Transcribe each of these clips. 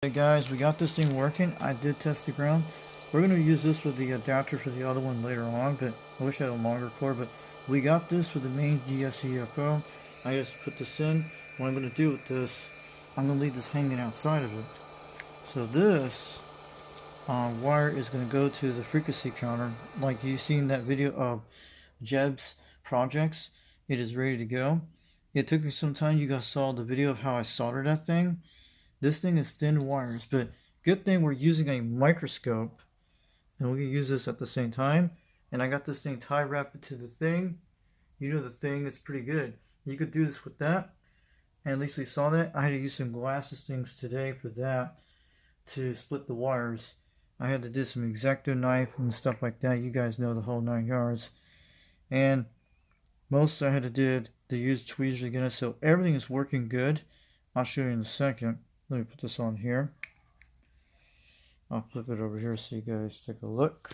Hey guys, we got this thing working. I did test the ground. We're going to use this with the adapter for the other one later on, but I wish I had a longer cord, but we got this for the main DSSVFO. I just put this in. What I'm going to do with this, I'm going to leave this hanging outside of it. So this wire is going to go to the frequency counter. Like you seen that video of Jeb's projects, it is ready to go. It took me some time. You guys saw the video of how I soldered that thing. This thing is thin wires, but good thing we're using a microscope and we can use this at the same time. And I got this thing tie wrapped to the thing. You know the thing is pretty good. You could do this with that. And at least we saw that. I had to use some glasses things today for that to split the wires. I had to do some X-Acto knife and stuff like that. You guys know the whole 9 yards. And most I had to do to use tweezers again. So everything is working good. I'll show you in a second. Let me put this on here. I'll flip it over here so you guys take a look.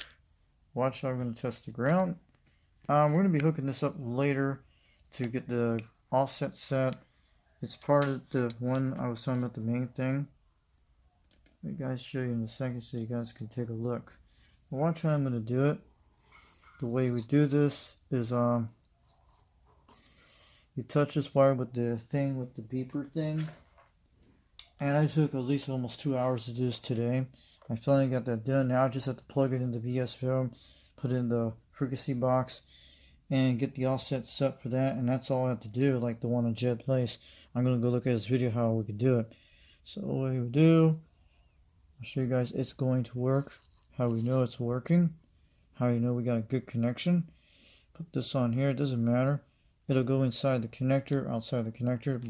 Watch how I'm going to test the ground. We're going to be hooking this up later to get the offset set. It's part of the one I was talking about, the main thing. Let me guys show you in a second so you guys can take a look. Watch how I'm going to do it. The way we do this is you touch this wire with the thing with the beeper thing. And I took at least almost 2 hours to do this today. I finally got that done. Now I just have to plug it in the VSPO, put it in the frequency box, and get the offset set for that. And that's all I have to do, like the one on Jet Place. I'm going to go look at this video how we could do it. So what we do, I'll show you guys it's going to work. How we know it's working. How you know we got a good connection. Put this on here. It doesn't matter. It'll go inside the connector, outside the connector.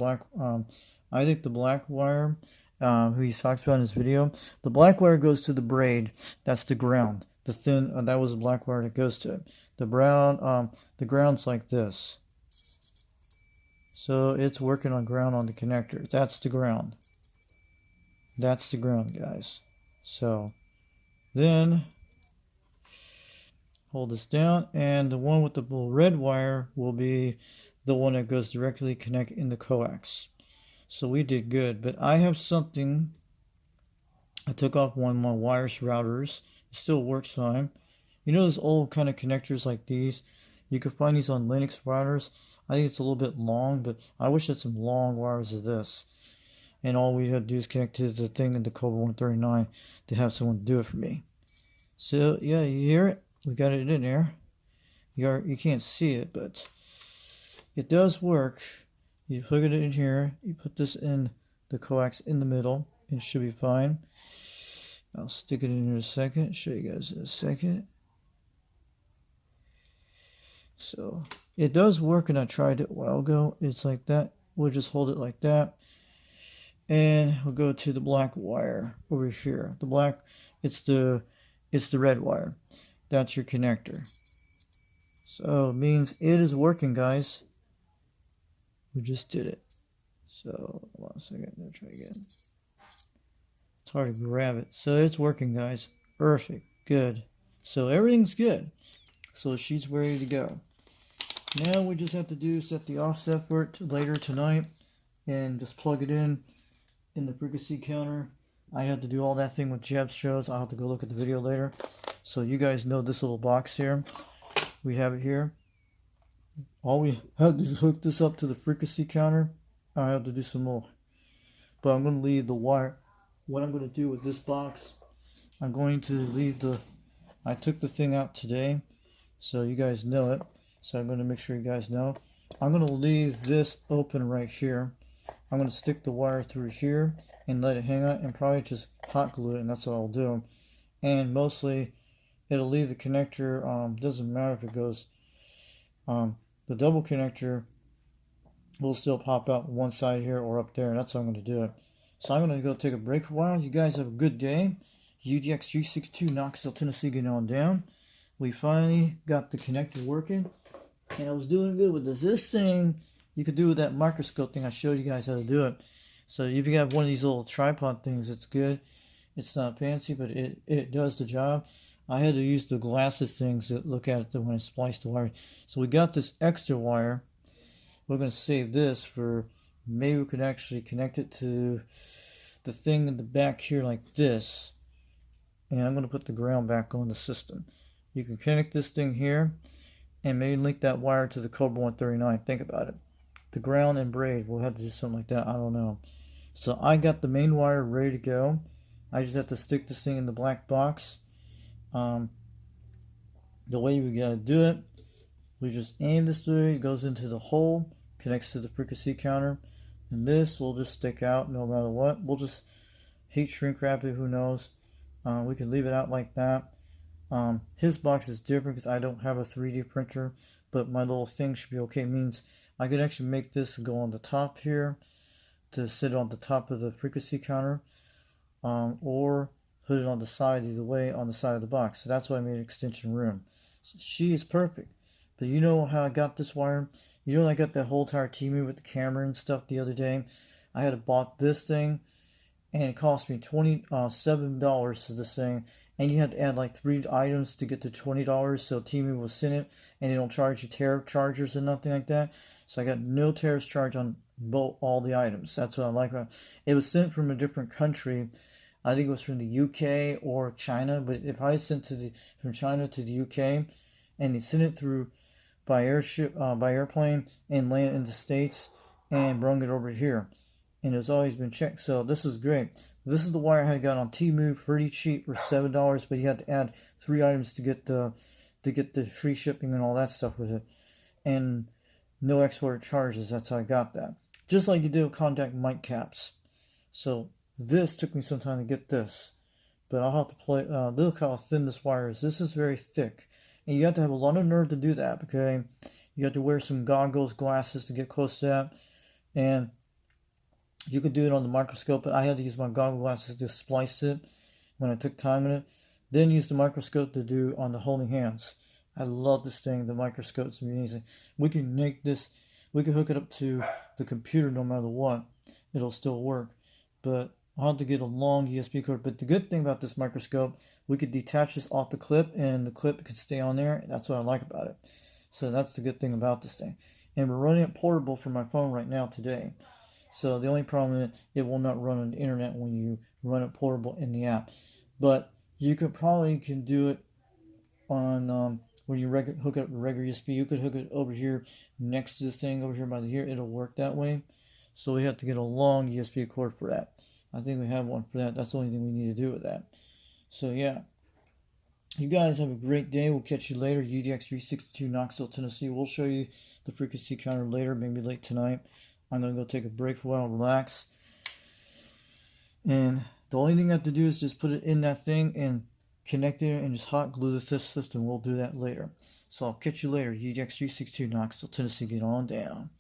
I think the black wire, who he talks about in his video, the black wire goes to the braid. That's the ground. The thin, that was the black wire that goes to it. The brown, the ground's like this. So it's working on ground on the connector. That's the ground. That's the ground, guys. So then hold this down, and the one with the red wire will be the one that goes directly connect in the coax. So we did good, but I have something. I took off one of my wires routers. It still works fine. You know those old kind of connectors like these? You can find these on Linux routers. I think it's a little bit long, but I wish I had some long wires of this. And all we had to do is connect to the thing in the Cobra139 to have someone do it for me. So yeah, you hear it? We got it in there. You can't see it, but it does work. You hook it in here, you put this in the coax in the middle, and it should be fine. I'll stick it in here in a second, show you guys in a second. So it does work, and I tried it a while ago. It's like that. We'll just hold it like that. And we'll go to the black wire over here. The black, it's the red wire. That's your connector. So it means it is working, guys. We just did it. So, hold on a second. I'll try again. It's hard to grab it. So, it's working, guys. Perfect. Good. So, everything's good. So, she's ready to go. Now, we just have to set the offset for it later tonight. And just plug it in the frequency counter. I have to do all that thing with Jeb's shows. I'll have to go look at the video later. So, you guys know this little box here. We have it here. All we have to hook this up to the frequency counter. I have to do some more. But I'm going to leave the wire. What I'm going to do with this box, I'm going to leave I took the thing out today, so you guys know it. So I'm going to make sure you guys know. I'm going to leave this open right here. I'm going to stick the wire through here and let it hang out and probably just hot glue it, and that's what I'll do. And mostly, it'll leave the connector. Doesn't matter if it goes... the double connector will still pop out one side here or up there, and that's how I'm going to do it. So I'm going to go take a break for a while. You guys have a good day. UDX362 Knoxville, Tennessee, getting on down. We finally got the connector working, and I was doing good with this. This thing you could do with that microscope thing. I showed you guys how to do it. So if you have one of these little tripod things, it's good. It's not fancy, but it does the job. I had to use the glasses things to look at it when I spliced the wire. So we got this extra wire. We're going to save this for, maybe we could actually connect it to the thing in the back here like this. And I'm going to put the ground back on the system. You can connect this thing here and maybe link that wire to the Cobra139. Think about it. The ground and braid, we'll have to do something like that. I don't know. So I got the main wire ready to go. I just have to stick this thing in the black box. The way we gotta do it, we just aim this way, it goes into the hole, connects to the frequency counter, and this will just stick out no matter what. We'll just heat shrink wrap it, who knows. We can leave it out like that. His box is different because I don't have a 3D printer, but my little thing should be okay. It means I could actually make this go on the top here to sit on the top of the frequency counter, or put it on the side, either way, on the side of the box. So that's why I made an extension room. So she is perfect. But you know how I got this wire? You know I got that whole entire TV with the camera and stuff the other day? I had bought this thing, and it cost me $27 for this thing, and you had to add like 3 items to get to $20, so TV will send it, and they don't charge you tariff charges or nothing like that. So I got no tariff charge on all the items. That's what I like about it. It was sent from a different country. I think it was from the UK or China, but it probably sent from China to the UK, and they sent it through by airplane and landed in the States and brought it over here. And it's always been checked, so this is great. This is the wire I had got on Temu, pretty cheap for $7, but you had to add 3 items to get the free shipping and all that stuff with it, and no export charges. That's how I got that. Just like you do with contact mic caps. So this took me some time to get this, but I'll have to play. Look how thin this wire is. This is very thick, and you have to have a lot of nerve to do that. Okay, you have to wear some goggles, glasses to get close to that, and you could do it on the microscope, but I had to use my goggle glasses to splice it when I took time in it. Then use the microscope to do on the holding hands. I love this thing. The microscope's amazing. We can make this. We can hook it up to the computer no matter what. It'll still work. But I'll have to get a long USB cord. But the good thing about this microscope, we could detach this off the clip, and the clip could stay on there. That's what I like about it. So that's the good thing about this thing. And we're running it portable from my phone right now today. So the only problem is it will not run on the internet when you run it portable in the app. But you could probably do it on when you hook it up with regular USB. You could hook it over here next to the thing over here by the ear. It'll work that way. So we have to get a long USB cord for that. I think we have one for that. That's the only thing we need to do with that. So yeah. You guys have a great day. We'll catch you later. UGX362 Knoxville, Tennessee. We'll show you the frequency counter later, maybe late tonight. I'm going to go take a break for a while, relax. And the only thing I have to do is just put it in that thing and connect it and just hot glue the system. We'll do that later. So I'll catch you later. UGX362 Knoxville, Tennessee. Get on down.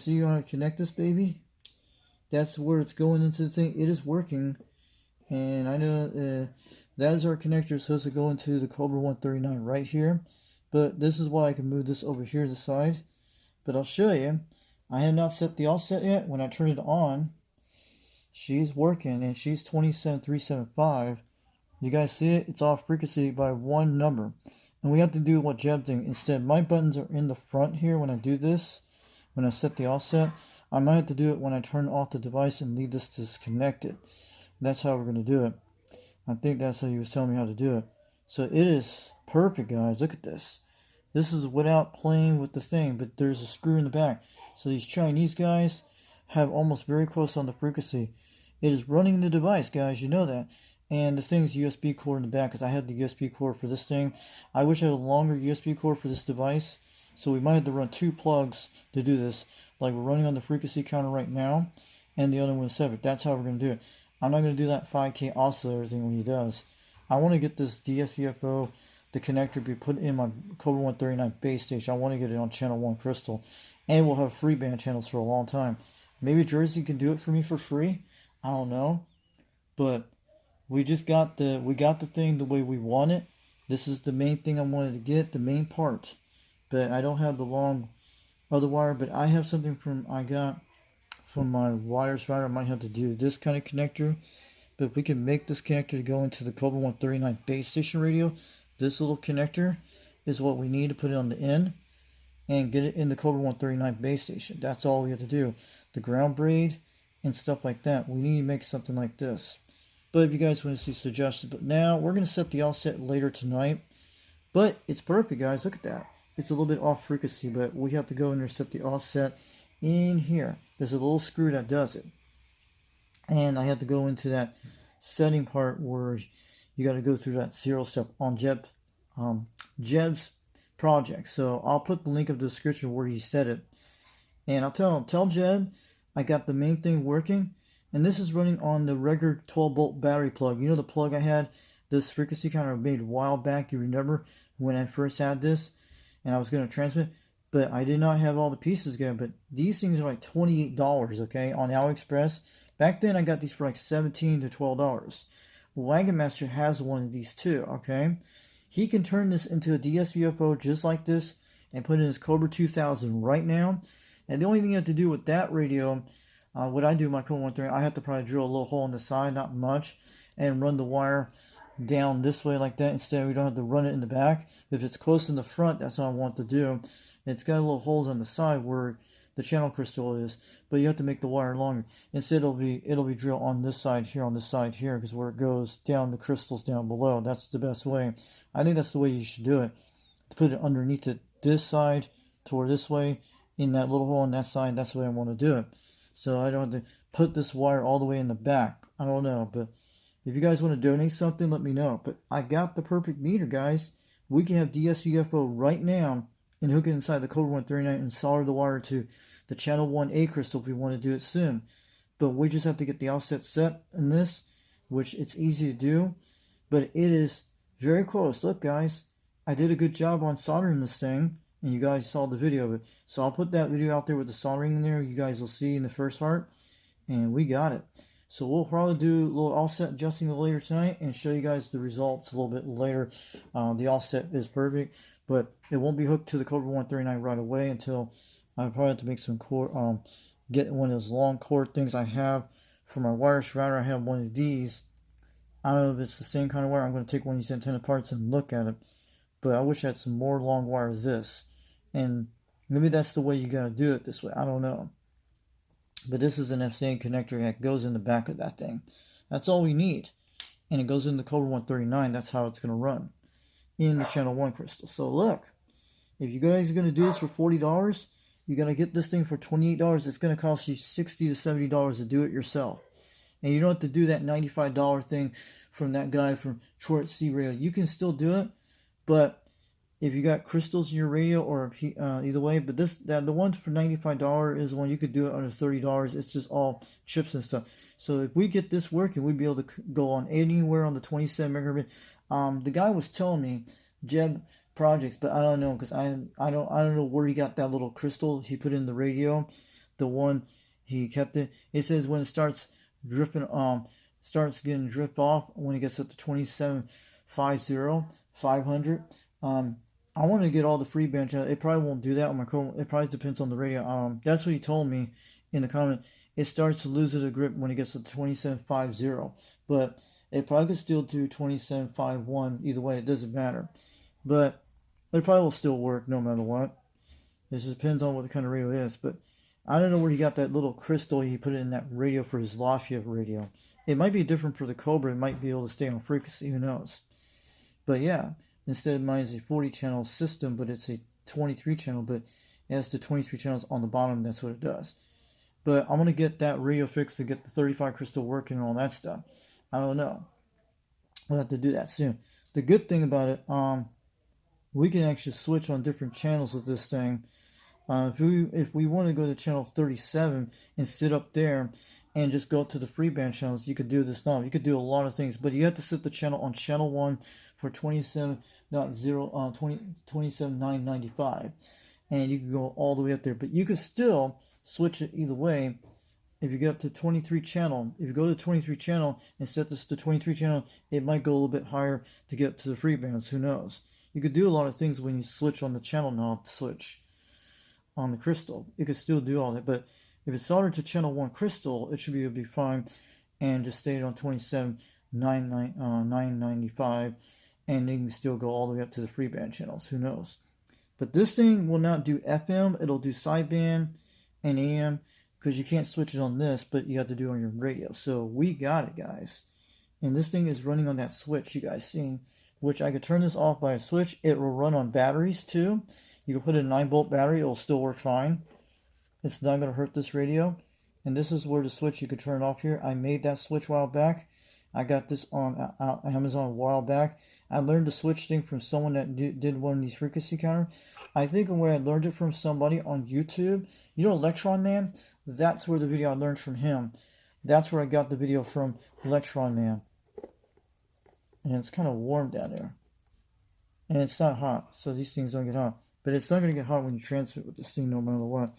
see how I connect this baby? That's where it's going into the thing. It is working. And I know that is our connector supposed to go into the Cobra139 right here. But this is why I can move this over here to the side. But I'll show you. I have not set the offset yet. When I turn it on, she's working and she's 27375. You guys see it? It's off frequency by one number. And we have to do what Jeb did. Instead, my buttons are in the front here when I do this. When I set the offset, I might have to do it when I turn off the device and leave this disconnected. That's how we're going to do it. I think that's how he was telling me how to do it. So it is perfect, guys. Look at this. This is without playing with the thing, but there's a screw in the back. So these Chinese guys have almost very close on the frequency. It is running the device, guys. You know that. And the thing's USB cord in the back, because I had the USB cord for this thing. I wish I had a longer USB cord for this device. So we might have to run 2 plugs to do this. Like we're running on the frequency counter right now. And the other one is separate. That's how we're going to do it. I'm not going to do that 5K oscillator thing when he does. I want to get this DSVFO, the connector, be put in my Cobra139 base station. I want to get it on channel 1 crystal. And we'll have free band channels for a long time. Maybe Jersey can do it for me for free. I don't know. But we just got the thing the way we want it. This is the main thing I wanted to get, the main part. But I don't have the long other wire, but I have something I got from my wires router. I might have to do this kind of connector. But if we can make this connector to go into the Cobra139 base station radio, this little connector is what we need to put it on the end and get it in the Cobra139 base station. That's all we have to do. The ground braid and stuff like that. We need to make something like this. But if you guys want to see suggestions, but now we're going to set the offset later tonight. But it's perfect, guys. Look at that. It's a little bit off frequency, but we have to go in there and set the offset in here. There's a little screw that does it. And I have to go into that setting part where you got to go through that 0 step on Jeb's project. So I'll put the link of the description where he said it. And I'll tell Jeb I got the main thing working. And this is running on the regular 12 volt battery plug. You know the plug I had? This frequency counter I made a while back. You remember when I first had this? And I was going to transmit. But I did not have all the pieces together. But these things are like $28, okay, on AliExpress. Back then I got these for like $17 to $12. Wagon Master has one of these too, okay? He can turn this into a DSVFO just like this and put in his Cobra 2000 right now. And the only thing you have to do with that radio, what I do with my Cobra139, I have to probably drill a little hole in the side, not much, and run the wire down this way like that. Instead, we don't have to run it in the back. If it's close in the front, that's what I want to do. It's got little holes on the side where the channel crystal is, but you have to make the wire longer. Instead, it'll be drilled on this side here, because where it goes down, the crystal's down below. That's the best way. I think that's the way you should do it. To put it underneath it, this side toward this way, in that little hole on that side. That's the way I want to do it. So I don't have to put this wire all the way in the back. I don't know, but if you guys want to donate something, let me know. But I got the perfect meter, guys. We can have DSVFO right now and hook it inside the Cobra139 and solder the wire to the channel 1A crystal if we want to do it soon. But we just have to get the offset set in this, which it's easy to do, but it is very close. Look, guys, I did a good job on soldering this thing, and you guys saw the video of it. So I'll put that video out there with the soldering in there. You guys will see in the first part, and we got it. So we'll probably do a little offset adjusting later tonight and show you guys the results a little bit later. The offset is perfect, but it won't be hooked to the Cobra139 right away until I probably have to make some cord, get one of those long cord things I have for my wireless router. I have one of these. I don't know if it's the same kind of wire. I'm going to take one of these antenna parts and look at it. But I wish I had some more long wire of this. And maybe that's the way you got to do it this way. I don't know. But this is an FCA connector that goes in the back of that thing. That's all we need. And it goes in the Cobra139. That's how it's going to run in the channel 1 crystal. So look, if you guys are going to do this for $40, you're going to get this thing for $28. It's going to cost you $60 to $70 to do it yourself. And you don't have to do that $95 thing from that guy from Short Sea Radio. You can still do it, but if you got crystals in your radio, or either way, but the one for $95 is one you could do it under $30. It's just all chips and stuff. So if we get this working, we'd be able to go on anywhere on the 27 megabit. The guy was telling me Jeb projects, but I don't know, because I don't know where he got that little crystal he put in the radio. the one he kept it. It says when it starts dripping, starts getting dripped off when it gets up to 2750, 500. I want to get all the free band channels. It probably won't do that on my Cobra. It probably depends on the radio. That's what he told me in the comment. It starts to lose the grip when it gets to 2750, but it probably could still do 2751. Either way, it doesn't matter. But it probably will still work no matter what. It just depends on what kind of radio it is. But I don't know where he got that little crystal he put in that radio for his Lafayette radio. It might be different for the Cobra. It might be able to stay on frequency. Who knows? But yeah, instead of mine is a 40 channel system, but it's a 23 channel. But it has the 23 channels on the bottom. That's what it does. But I'm going to get that radio fixed to get the 35 crystal working and all that stuff. I don't know. We'll have to do that soon. The good thing about it, we can actually switch on different channels with this thing. If we want to go to channel 37 and sit up there and just go up to the free band channels, you could do this now. You could do a lot of things, but you have to set the channel on channel 1 for 27.995, and you can go all the way up there. But you could still switch it either way. If you get up to 23 channel, if you go to 23 channel and set this to 23 channel, it might go a little bit higher to get to the free bands. Who knows? You could do a lot of things when you switch on the channel knob to switch on the crystal. You could still do all that, but if it's soldered to channel 1 crystal, it should be fine, and just stay on 27.995, and you can still go all the way up to the free band channels. Who knows? But this thing will not do FM. It'll do sideband and AM, because you can't switch it on this, but you have to do it on your radio. So we got it, guys. And this thing is running on that switch you guys seen, which I could turn this off by a switch. It will run on batteries too. You can put in a 9-volt battery. It'll still work fine. It's not going to hurt this radio. And this is where the switch, you could turn it off here. I made that switch a while back. I got this on Amazon a while back. I learned the switch thing from someone that did one of these frequency counters. I think where I learned it from somebody on YouTube. You know Electron Man? That's where the video I learned from him. That's where I got the video from, Electron Man. And it's kind of warm down there. And it's not hot, so these things don't get hot. But it's not going to get hot when you transmit with this thing no matter what.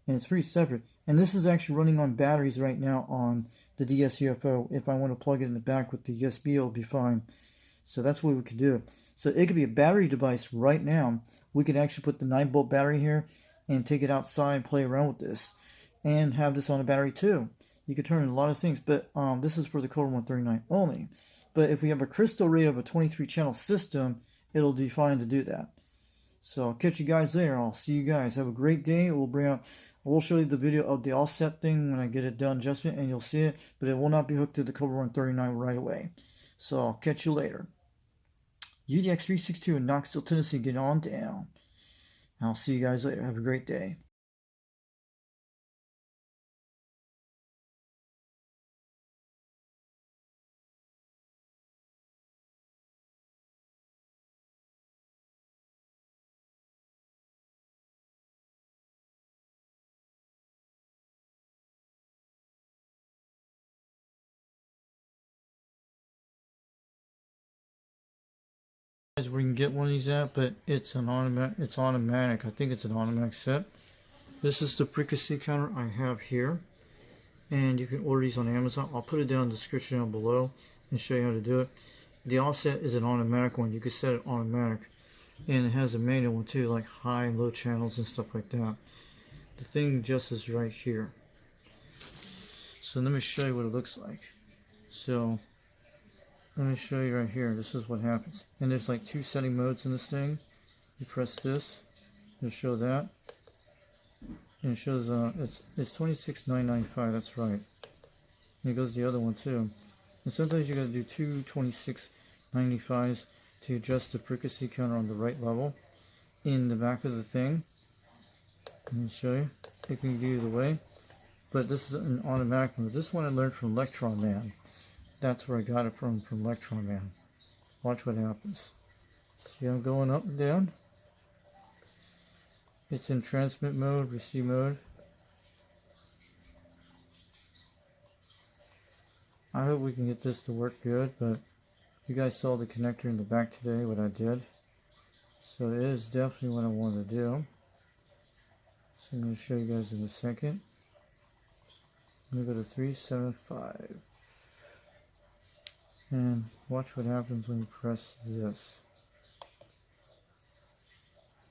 And it's pretty separate. And this is actually running on batteries right now on the DSSVFO. If I want to plug it in the back with the USB, it'll be fine. So that's what we could do. So it could be a battery device right now. We could actually put the 9-volt battery here and take it outside and play around with this. And have this on a battery too. You could turn in a lot of things. But this is for the Cobra139 only. But if we have a crystal radio of a 23 channel system, it'll be fine to do that. So I'll catch you guys later. I'll see you guys. Have a great day. We'll show you the video of the offset thing when I get it done adjustment, and you'll see it. But it will not be hooked to the Cobra139 right away. So I'll catch you later. UDX362 in Knoxville, Tennessee. Get on down. I'll see you guys later. Have a great day. Where you can get one of these at, but it's an automatic. It's automatic. I think it's an automatic set. This is the frequency counter I have here, and you can order these on Amazon. I'll put it down in the description down below and show you how to do it. The offset is an automatic one. You can set it automatic, and it has a manual one too, like high and low channels and stuff like that. The thing just is right here. So let me show you what it looks like. So let me show you right here. This is what happens. And there's like 2 setting modes in this thing. You press this, it'll show that. And it shows it's 26,995, that's right. And it goes to the other one too. And sometimes you gotta do 2 26,995s to adjust the frequency counter on the right level in the back of the thing. Let me show you. It can go either way. But this is an automatic one. This one I learned from Electron Man. That's where I got it from Electron Man. Watch what happens. See, I'm going up and down. It's in transmit mode, receive mode. I hope we can get this to work good, but you guys saw the connector in the back today, what I did. So it is definitely what I want to do. So I'm going to show you guys in a second. I'm going to go to 375. And watch what happens when you press this.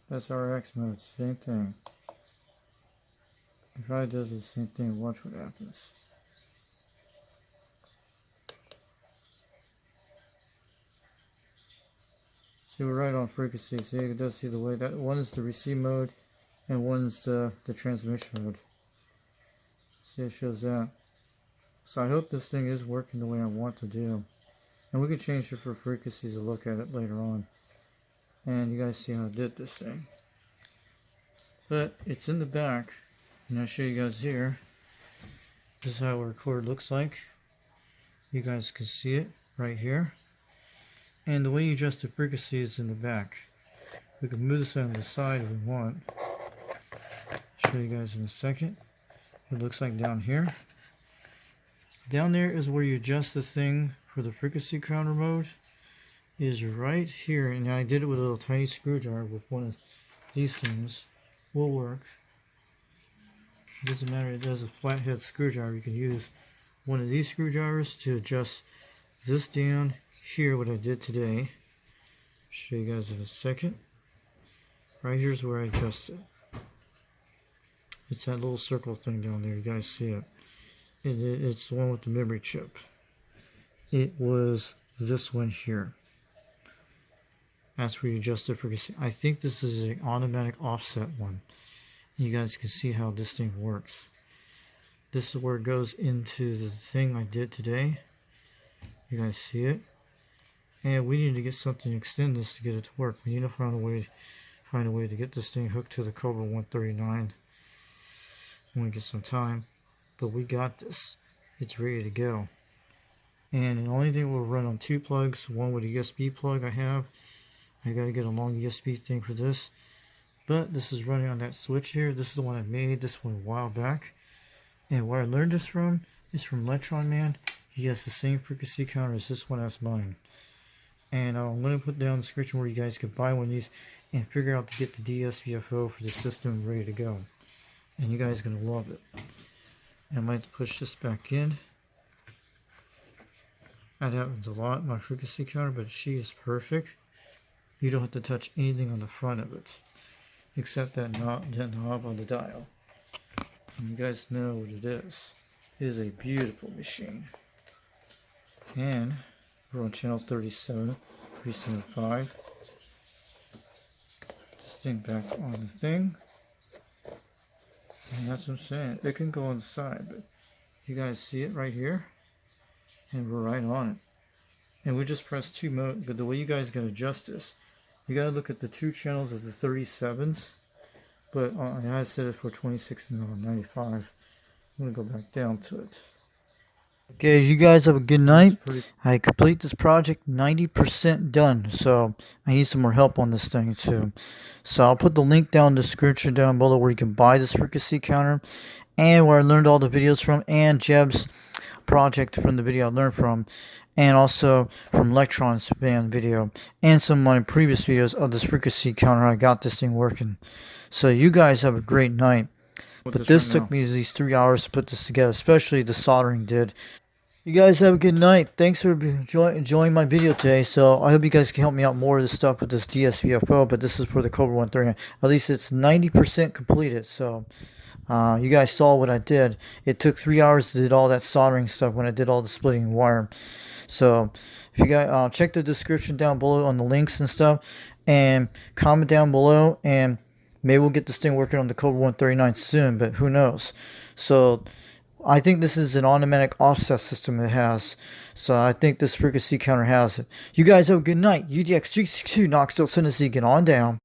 That's RX mode, same thing. It probably does the same thing. Watch what happens. See, we're right on frequency. See, it does see the way that one is the receive mode and one's the transmission mode. See, it shows that. So I hope this thing is working the way I want to do. And we can change it for frequencies to look at it later on. And you guys see how I did this thing. But it's in the back. And I'll show you guys here. This is how a record looks like. You guys can see it right here. And the way you adjust the frequency is in the back. We can move this on the side if we want. I'll show you guys in a second. It looks like down here. Down there is where you adjust the thing for the frequency counter mode. Is right here, and I did it with a little tiny screwdriver with one of these things. Will work. It doesn't matter, it does a flathead screwdriver. You can use one of these screwdrivers to adjust this down here, what I did today. Show you guys in a second. Right here's where I adjust it. It's that little circle thing down there, you guys see it. It's the one with the memory chip. It was this one here. That's where you adjust the frequency. I think this is an automatic offset one. You guys can see how this thing works. This is where it goes into the thing I did today. You guys see it? And we need to get something to extend this to get it to work. We need to find a way to get this thing hooked to the Cobra139 when we get some time. But we got this. It's ready to go. And the only thing will run on two plugs. One with a USB plug I have. I gotta get a long USB thing for this. But this is running on that switch here. This is the one I made this one a while back. And where I learned this from is from Electron Man. He has the same frequency counter as this one as mine. And I'm going to put down the description where you guys can buy one of these and figure out to get the DSSVFO for the system ready to go. And you guys are going to love it. And I might have to push this back in. That happens a lot in my frequency counter, but she is perfect. You don't have to touch anything on the front of it, except that knob on the dial. And you guys know what it is. It is a beautiful machine. And we're on channel 37, 375. This thing back on the thing. And that's what I'm saying. It can go on the side, but you guys see it right here? And we're right on it. And we just press two mode, but the way you guys gotta adjust this, you gotta look at the two channels of the 37s. But I set it for 26 and 95. I'm gonna go back down to it. Okay, you guys have a good night. I complete this project 90% done, so I need some more help on this thing too. So I'll put the link down in the description down below where you can buy this frequency counter and where I learned all the videos from, and Jeb's project from the video I learned from, and also from Electron's band video, and some of my previous videos of this frequency counter. I got this thing working. So you guys have a great night. But this took me these 3 hours to put this together, especially the soldering did. You guys have a good night. Thanks for enjoying my video today. So I hope you guys can help me out more of this stuff with this DSSVFO, but this is for the Cobra139. At least it's 90% completed. So you guys saw what I did. It took 3 hours to do all that soldering stuff when I did all the splitting wire. So if you guys check the description down below on the links and stuff, and comment down below, and maybe we'll get this thing working on the Cobra139 soon, but who knows. So I think this is an automatic offset system it has. So I think this frequency counter has it. You guys have a good night. UDX362 Knoxville, Tennessee. Get on down.